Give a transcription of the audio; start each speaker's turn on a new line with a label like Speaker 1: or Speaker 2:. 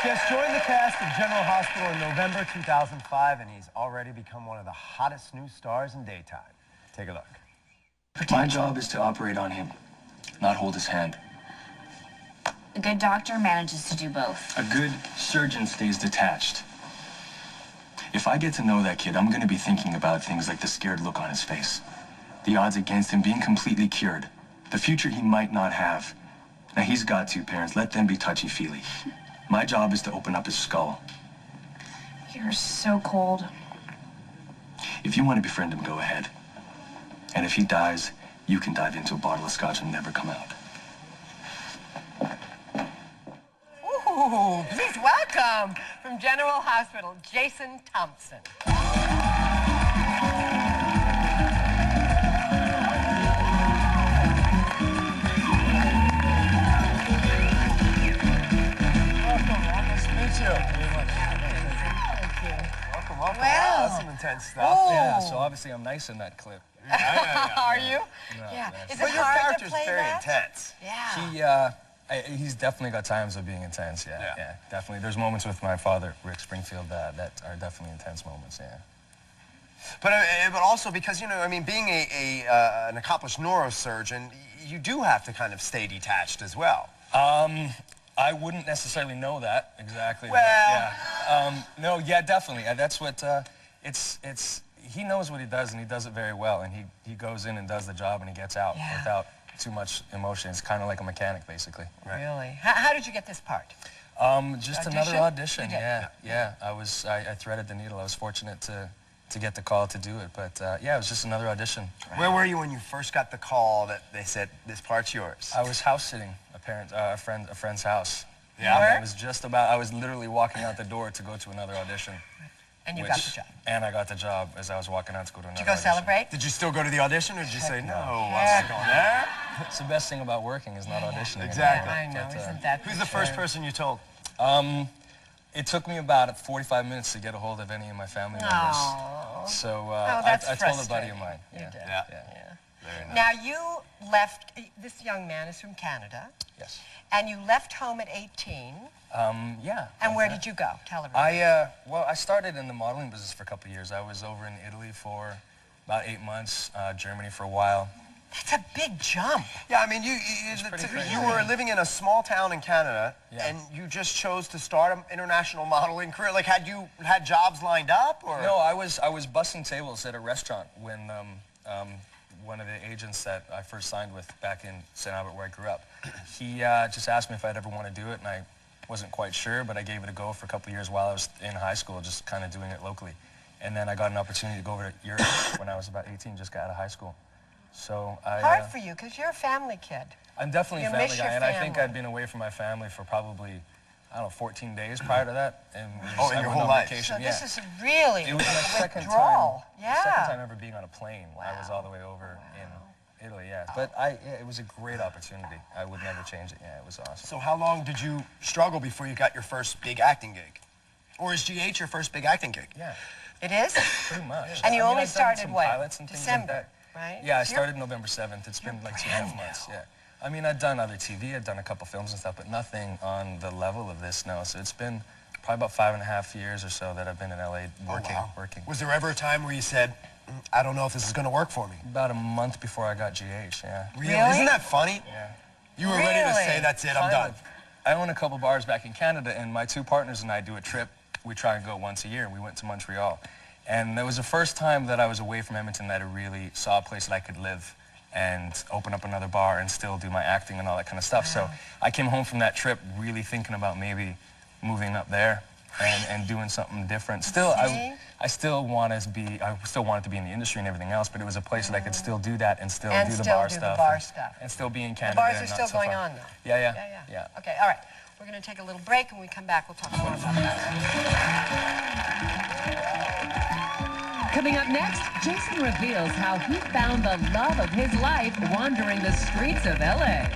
Speaker 1: Just joined the cast of General Hospital in November 2005, and he's already become one of the hottest new stars in daytime. Take a look.
Speaker 2: My job is to operate on him, not hold his hand.
Speaker 3: A good doctor manages to do both.
Speaker 2: A good surgeon stays detached. If I get to know that kid, I'm going to be thinking about things like the scared look on his face, the odds against him being completely cured, the future he might not have. Now, he's got two parents. Let them be touchy-feely. My job is to open up his skull.
Speaker 3: You're so cold.
Speaker 2: If you want to befriend him, go ahead. And if he dies, you can dive into a bottle of scotch and never come out.
Speaker 4: Ooh, please welcome from General Hospital, Jason Thompson.
Speaker 1: Welcome.
Speaker 4: Well.
Speaker 1: That's some intense stuff.
Speaker 4: Oh.
Speaker 5: Yeah, so obviously I'm nice in that clip.
Speaker 4: Are you?
Speaker 5: No,
Speaker 4: Yeah.
Speaker 5: that's-
Speaker 4: Is
Speaker 1: But
Speaker 4: it
Speaker 1: your
Speaker 4: hard to
Speaker 1: character's
Speaker 4: play
Speaker 1: very
Speaker 4: that?
Speaker 1: intense.
Speaker 4: Yeah.
Speaker 5: He's definitely got times of being intense, yeah, definitely. There's moments with my father, Rick Springfield, that are definitely intense moments, yeah.
Speaker 1: But also because, you know, I mean, being an accomplished neurosurgeon, you do have to kind of stay detached as well.
Speaker 5: I wouldn't necessarily know that exactly.
Speaker 1: Well.
Speaker 5: But yeah. No, yeah, definitely. That's what, he knows what he does, and he does it very well, and he goes in and does the job, and he gets out without too much emotion. It's kind of like a mechanic, basically.
Speaker 1: Right.
Speaker 4: Really? How did you get this part?
Speaker 5: Just
Speaker 4: Audition?
Speaker 5: another audition,
Speaker 4: You did?
Speaker 5: yeah. I threaded the needle. I was fortunate to get the call to do it, but yeah, it was just another audition.
Speaker 1: Where were you when you first got the call that they said, this part's yours?
Speaker 5: I was house sitting a friend's house.
Speaker 1: Yeah?
Speaker 5: And I was literally walking out the door to go to another audition.
Speaker 4: And you got the job.
Speaker 5: And I got the job as I was walking out to go to another
Speaker 4: Did you go
Speaker 5: audition.
Speaker 4: celebrate?
Speaker 1: Did you still go to the audition, or did you say, no, I'm
Speaker 4: Heck
Speaker 1: not going there?
Speaker 5: It's the best thing about working is not auditioning.
Speaker 1: Exactly.
Speaker 4: I know,
Speaker 5: But,
Speaker 4: isn't that
Speaker 1: Who's the first person you told?
Speaker 5: It took me about 45 minutes to get a hold of any of my family members.
Speaker 4: Oh.
Speaker 5: So
Speaker 4: That's
Speaker 5: I told a buddy of
Speaker 4: frustrating.
Speaker 5: mine.
Speaker 4: You did.
Speaker 1: Yeah.
Speaker 4: Yeah. Now, you left, this young man is from Canada.
Speaker 5: Yes.
Speaker 4: And you left home at 18.
Speaker 5: Yeah.
Speaker 4: And where did you go? Tell everybody.
Speaker 5: Well, I started in the modeling business for a couple of years. I was over in Italy for about 8 months, Germany for a while.
Speaker 4: That's a big jump.
Speaker 1: Yeah, I mean, you were living in a small town in Canada, and you just chose to start an international modeling career. Like, had you had jobs lined up, or?
Speaker 5: No, I was bussing tables at a restaurant when one of the agents that I first signed with back in St. Albert, where I grew up, he just asked me if I'd ever want to do it, and I wasn't quite sure, but I gave it a go for a couple of years while I was in high school, just kind of doing it locally. And then I got an opportunity to go over to Europe when I was about 18, just got out of high school. So
Speaker 4: Hard for you, because you're a family kid.
Speaker 5: I'm definitely a
Speaker 4: You
Speaker 5: family
Speaker 4: miss
Speaker 5: guy,
Speaker 4: your
Speaker 5: and I think
Speaker 4: family.
Speaker 5: I'd been away from my family for probably, I don't know, 14 days prior to that. And
Speaker 1: Oh, in
Speaker 5: I
Speaker 1: your
Speaker 5: went
Speaker 1: whole
Speaker 5: on
Speaker 1: life.
Speaker 5: vacation,
Speaker 4: So
Speaker 5: yeah.
Speaker 4: this is really
Speaker 5: It was my second
Speaker 4: withdrawal.
Speaker 5: time, second time ever being on a plane. I was all the way over in Italy, yeah. But it was a great opportunity. I would never change it. Yeah, it was awesome.
Speaker 1: So how long did you struggle before you got your first big acting gig? Or is GH your first big acting gig?
Speaker 5: Yeah,
Speaker 4: It is?
Speaker 5: pretty much.
Speaker 4: And you
Speaker 5: I mean,
Speaker 4: only
Speaker 5: I've done
Speaker 4: started,
Speaker 5: some
Speaker 4: what,
Speaker 5: pilots and things
Speaker 4: December,
Speaker 5: like that.
Speaker 4: right?
Speaker 5: Yeah, I
Speaker 4: So
Speaker 5: started November 7th. It's been like 2.5 months, yeah. I mean, I've done other TV, I've done a couple films and stuff, but nothing on the level of this, no. So it's been probably about 5.5 years or so that I've been in LA working.
Speaker 1: Was there ever a time where you said, I don't know if this is going to work for me?
Speaker 5: About a month before I got GH, yeah.
Speaker 1: Really?
Speaker 4: Really?
Speaker 1: Isn't that funny?
Speaker 5: Yeah.
Speaker 1: You were ready to
Speaker 4: Really?
Speaker 1: say, that's it, I'm
Speaker 5: Kind
Speaker 1: done.
Speaker 5: of. I own a couple bars back in Canada, and my two partners and I do a trip. We try and go once a year. We went to Montreal. And it was the first time that I was away from Edmonton that I really saw a place that I could live and open up another bar and still do my acting and all that kind of stuff. So I came home from that trip really thinking about maybe moving up there and doing something different. Still, I still wanted to be in the industry and everything else, but it was a place that I could still do that and still do the bar stuff.
Speaker 4: And
Speaker 5: still be in
Speaker 4: the
Speaker 5: Canada.
Speaker 4: bars are
Speaker 5: and not
Speaker 4: still
Speaker 5: so
Speaker 4: going
Speaker 5: far.
Speaker 4: on, though.
Speaker 5: Yeah.
Speaker 4: Okay, all right. We're going to take a little break, and when we come back, we'll talk more about that.
Speaker 6: Coming up next, Jason reveals how he found the love of his life wandering the streets of LA.